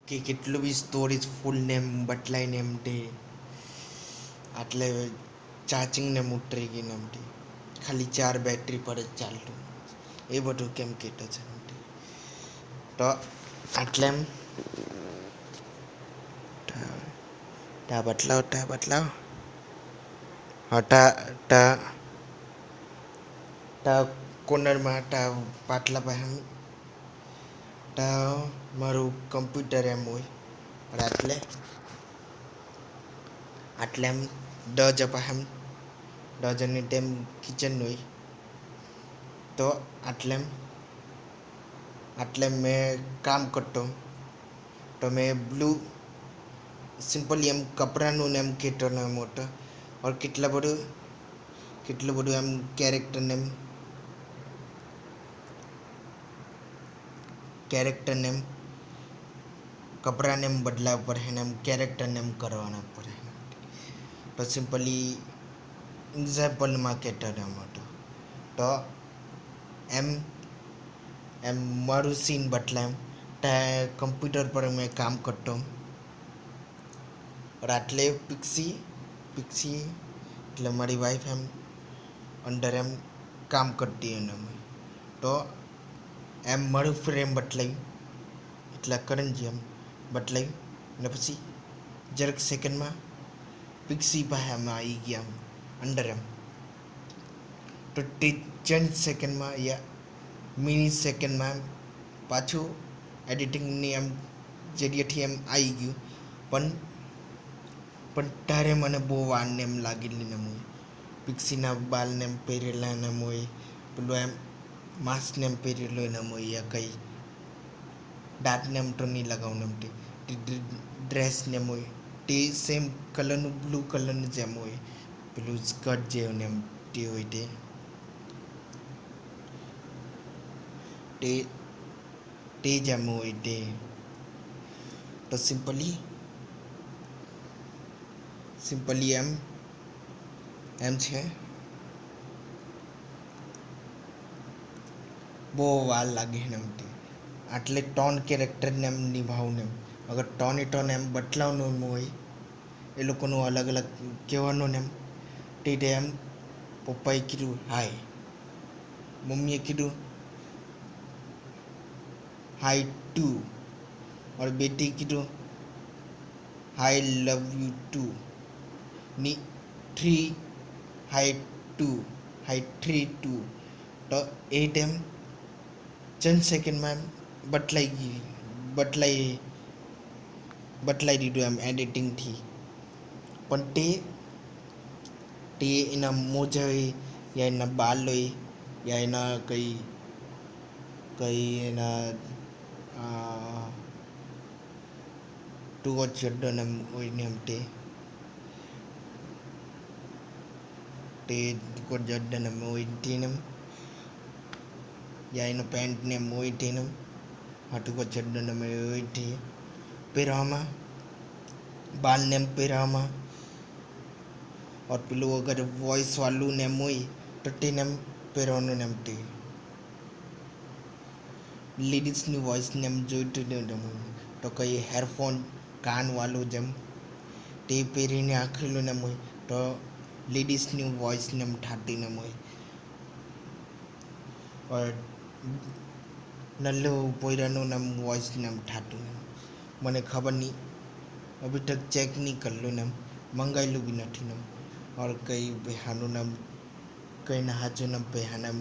કે કેટલું બી storage full name બદલાય ને એમ તે આટલે ચાર્જિંગને ઉતરી ગઈ ને એમ તે ખાલી 4 બેટરી પર જ ચાલતું એ બધું કેમ કહેતો છે એમ તે તો આટલે એમ ટા બદલાવ હા ટા કોર્નરમાં ટા પાટલા પાસે ટા મારું કમ્પ્યુટર એમ હોય પણ આટલે એમ ડઝનની ટેમ કિચન હોય તો આટલે મેં કામ કરતો તો મેં સિમ્પલી એમ કપડાનું ને એમ કહેતો ને મોટો ઓર કેટલું બધું એમ કેરેક્ટર નેમ કપડાને એમ બદલાવવા પડે ને એમ કેરેક્ટરને એમ કરવાના પડે તો સિમ્પલી એક્ઝામ્પલમાં કહેતો ને મોટો તો એમ મારું સીન બદલાય એમ ત્યાં કમ્પ્યુટર પર મેં કામ કરતો આટલે પિક્સી એટલે મારી વાઈફ એમ અંદર એમ કામ કરતી એને તો એમ મારું ફ્રેમ બદલાયું એટલે કરંજી એમ બદલાયું ને પછી જરાક સેકન્ડમાં પિક્સી પાસે અમે આવી ગયા અંદર એમ તો તે ચંદ સેકન્ડમાં યા મિનિટ સેકન્ડમાં પાછું એડિટિંગની એમ જરીએથી એમ આવી ગયું પણ ત્યારે મને બહુ વારને એમ લાગેલી ને હોય પિક્સીના બાલને એમ પહેરેલા ને હોય પેલું એમ માસ્કને એમ પહેરેલું ને હોય યા કંઈ દાંતને એમ તો નહીં લગાવું એમ તે ડ્રેસને એમ હોય તે સેમ કલરનું બ્લુ કલરનું જેમ હોય પેલું સ્કર્ટ જેવું ને એમ તે હોય તે જેમ હોય તે તો સિમ્પલી એમ છે બહુ વાર લાગે ને એમ તે આટલે ટોન કેરેક્ટરને એમ નિભાવું ને અગર ટોન એમ બદલાવવાનું હોય એ લોકોનું અલગ અલગ કહેવાનું ને એમ તે એમ પપ્પાએ કીધું હાય મમ્મીએ કીધું हाई टू और बेटी कीधुं हाई लव यू टू ની 3 હાઈ 3 2 તો એ ટાઈમ ચંદ સેકન્ડમાં બદલાઈ દીધું એમ એડિટિંગથી પણ તે એના મોજા હોય યા એના બાલ હોય યા એના કંઈ એના ટુગો ચડ્ડો ને હોય ને એમ તે ટુગો ચડ્ડો ને હોય તેને યા એનો પેન્ટ ને હોય તેને ટુગો ચડ્ડો ને હોય તે પહેરવામાં બાલને એમ પહેરવામાં और પેલું અગર વોઇસ વાળું ને એમ હોય તો તેને એમ પહેરવાનું ને એમ તે લેડીઝની વોઇસને એમ જોઈતું તો કંઈ હેરફોન કાનવાળું જેમ તે પહેરીને આખેલું ને હોય તો લેડીઝની વોઇસને એમ ઠાતી ને હોય નલ્લું પોયરાનું નામ વોઇસને એમ ઠાતું મને ખબર નહીં અભી તક ચેક નહીં કરલું ને મંગાવેલું બી નથી ને और કંઈ બહેનું નામ કંઈ ના હાજુ નામ બહેના